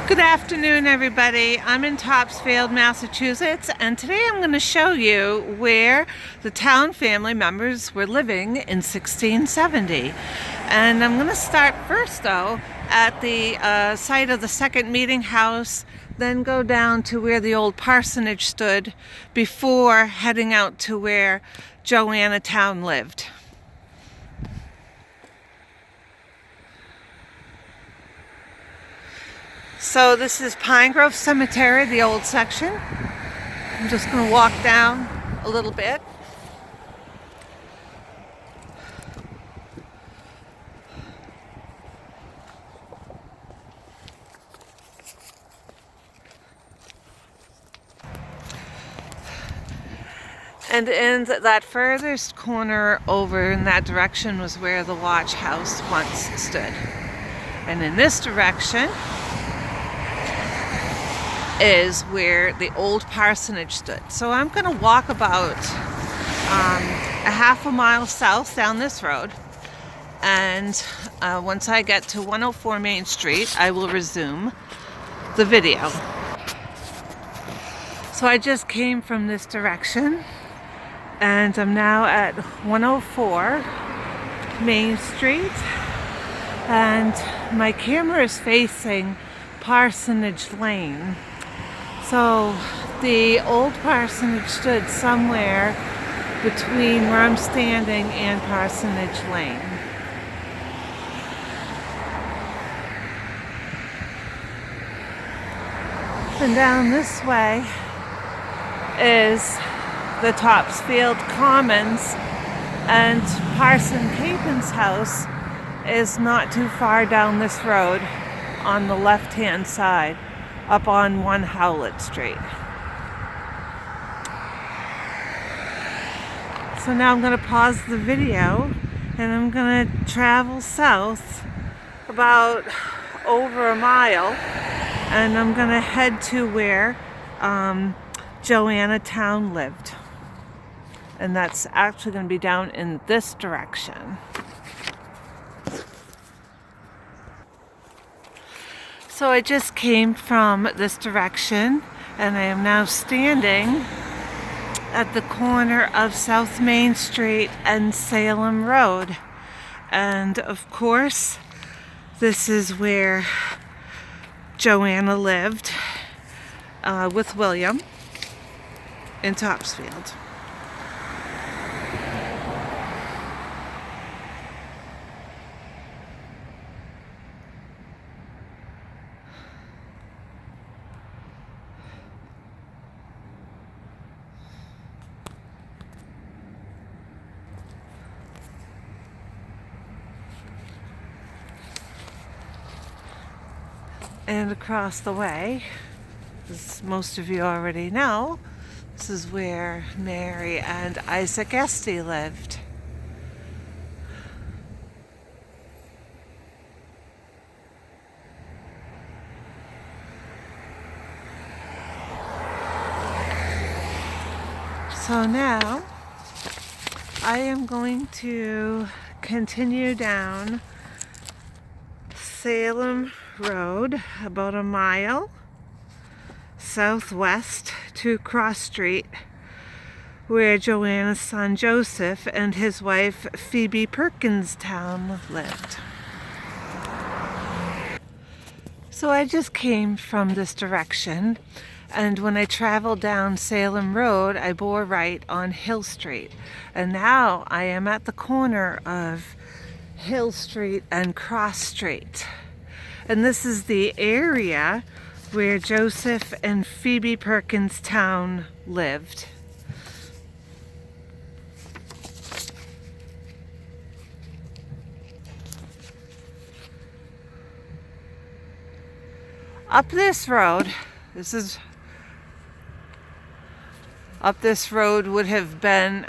Good afternoon, everybody. I'm in Topsfield, Massachusetts, and today I'm going to show you where the Towne family members were living in 1670. And I'm going to start first, though, at the site of the second meeting house, then go down to where the old parsonage stood before heading out to where Joanna Towne lived. So this is Pine Grove Cemetery, the old section. I'm just going to walk down a little bit. And in that furthest corner over in that direction was where the watch house once stood. And in this direction is where the old parsonage stood. So I'm going to walk about a half a mile south down this road, and once I get to 104 Main Street I will resume the video. So I just came from this direction and I'm now at 104 Main Street, and my camera is facing Parsonage Lane. So the old parsonage stood somewhere between where I'm standing and Parsonage Lane. And down this way is the Topsfield Commons, and Parson Capin's house is not too far down this road on the left-hand side, up on 1 Howlett Street. So now I'm going to pause the video and I'm going to travel south about over a mile, and I'm going to head to where Joanna Towne lived. And that's actually going to be down in this direction. So I just came from this direction and I am now standing at the corner of South Main Street and Salem Road. And of course, this is where Joanna lived with William in Topsfield. And across the way, as most of you already know, this is where Mary and Isaac Estey lived. So now I am going to continue down Salem Road about a mile southwest to Cross Street, where Joanna's son Joseph and his wife Phoebe Perkins Towne lived. So I just came from this direction, and when I traveled down Salem Road I bore right on Hill Street, and now I am at the corner of Hill Street and Cross Street. And this is the area where Joseph and Phoebe Perkins Towne lived. Up this road would have been,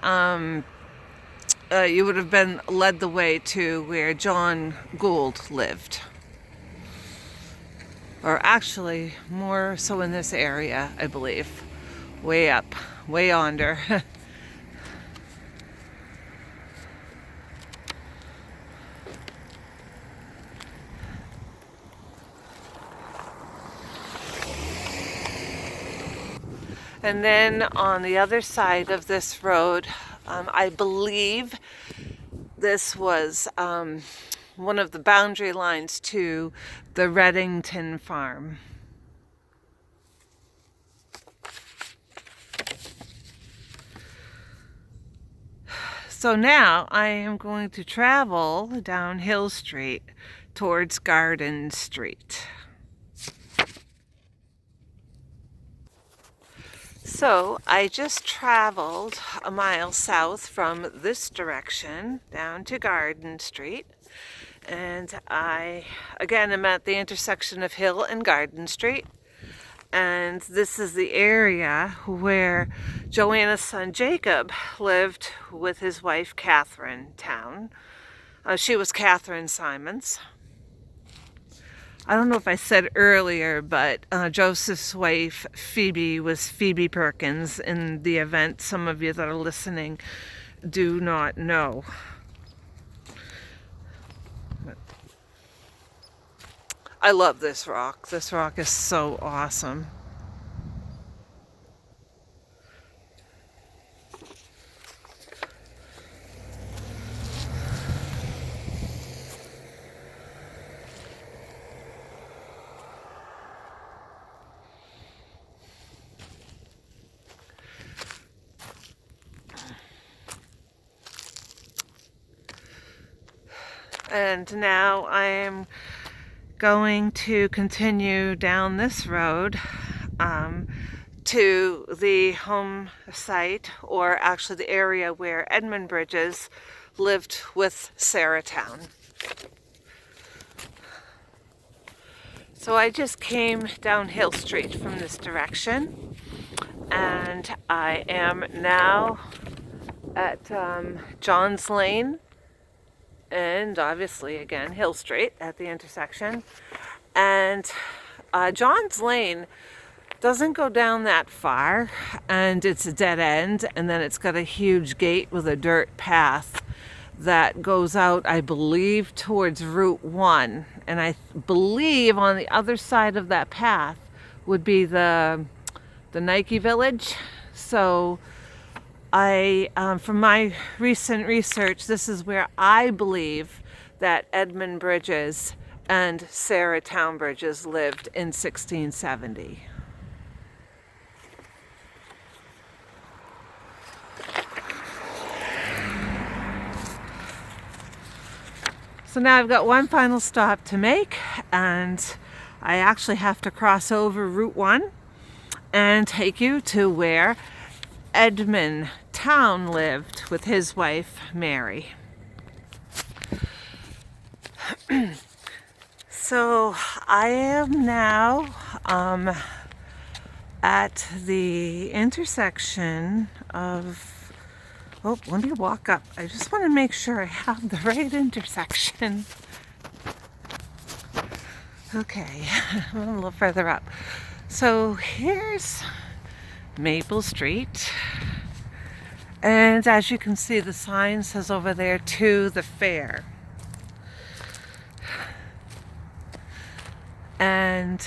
you would have been led the way to where John Gould lived. Or actually, more so in this area, I believe. Way up, way yonder. And then on the other side of this road, I believe this was one of the boundary lines to the Reddington farm. So now I am going to travel down Hill Street towards Garden Street. So I just traveled a mile south from this direction down to Garden Street, and I again am at the intersection of Hill and Garden Street, and this is the area where Joanna's son Jacob lived with his wife Catherine Towne. She was Catherine Simons. I don't know if I said earlier, but Joseph's wife, Phoebe, was Phoebe Perkins in the event some of you that are listening do not know. I love this rock. This rock is so awesome. And now I am going to continue down this road to the home site, or actually the area where Edmund Bridges lived with Sarah Towne. So I just came down Hill Street from this direction, and I am now at John's Lane, and obviously again Hill Street at the intersection. And John's Lane doesn't go down that far, and it's a dead end, and then it's got a huge gate with a dirt path that goes out, I believe, towards Route 1, and I believe on the other side of that path would be the Nike Village. So from my recent research, this is where I believe that Edmund Bridges and Sarah Towne Bridges lived in 1670. So now I've got one final stop to make, and I actually have to cross over Route 1 and take you to where Edmund Towne lived with his wife, Mary. So I am now at the intersection of, oh, let me walk up. I just want to make sure I have the right intersection. Okay, I'm a little further up. So here's Maple Street, and as you can see, the sign says over there, "To the Fair." And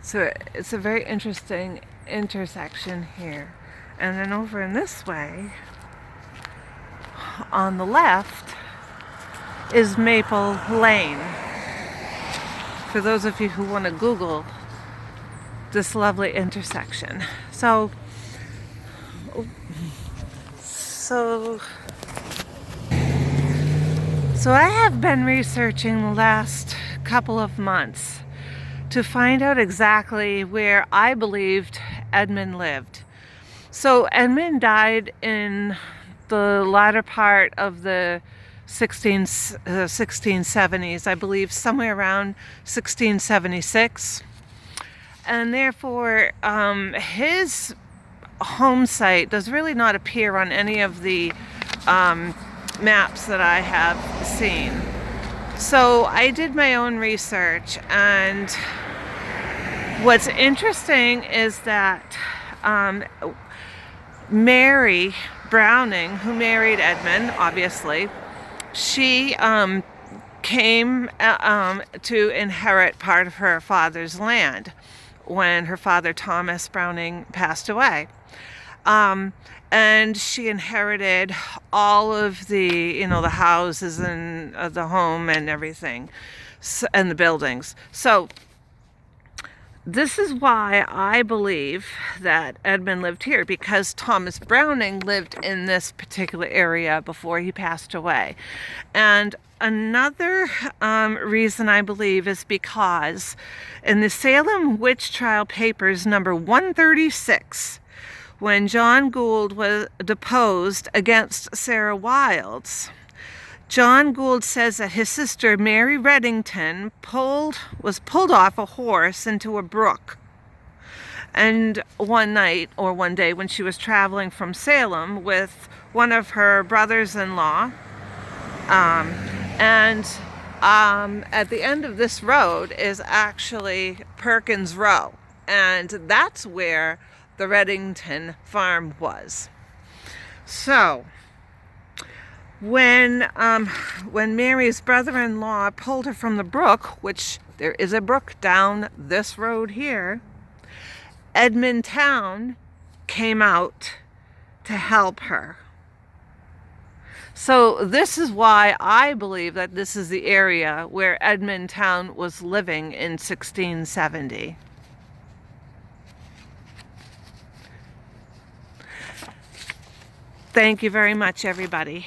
so it's a very interesting intersection here. And then over in this way, on the left, is Maple Lane. For those of you who want to Google this lovely intersection. So I have been researching the last couple of months to find out exactly where I believed Edmund lived. So Edmund died in the latter part of the 1670s, I believe somewhere around 1676. And therefore, his home site does really not appear on any of the maps that I have seen. So I did my own research, and what's interesting is that Mary Browning, who married Edmund, obviously, she came to inherit part of her father's land, when her father Thomas Browning passed away. And she inherited all of the, the houses and the home and everything, and the buildings. So this is why I believe that Edmund lived here, because Thomas Browning lived in this particular area before he passed away. And another reason I believe is because in the Salem Witch Trial Papers number 136, when John Gould was deposed against Sarah Wildes, John Gould says that his sister Mary Reddington was pulled off a horse into a brook. And one day when she was traveling from Salem with one of her brothers-in-law, at the end of this road is actually Perkins Row, and that's where the Reddington farm was. So when Mary's brother-in-law pulled her from the brook, which there is a brook down this road here, Edmund Towne came out to help her. So this is why I believe that this is the area where Edmund Towne was living in 1670. Thank you very much, everybody.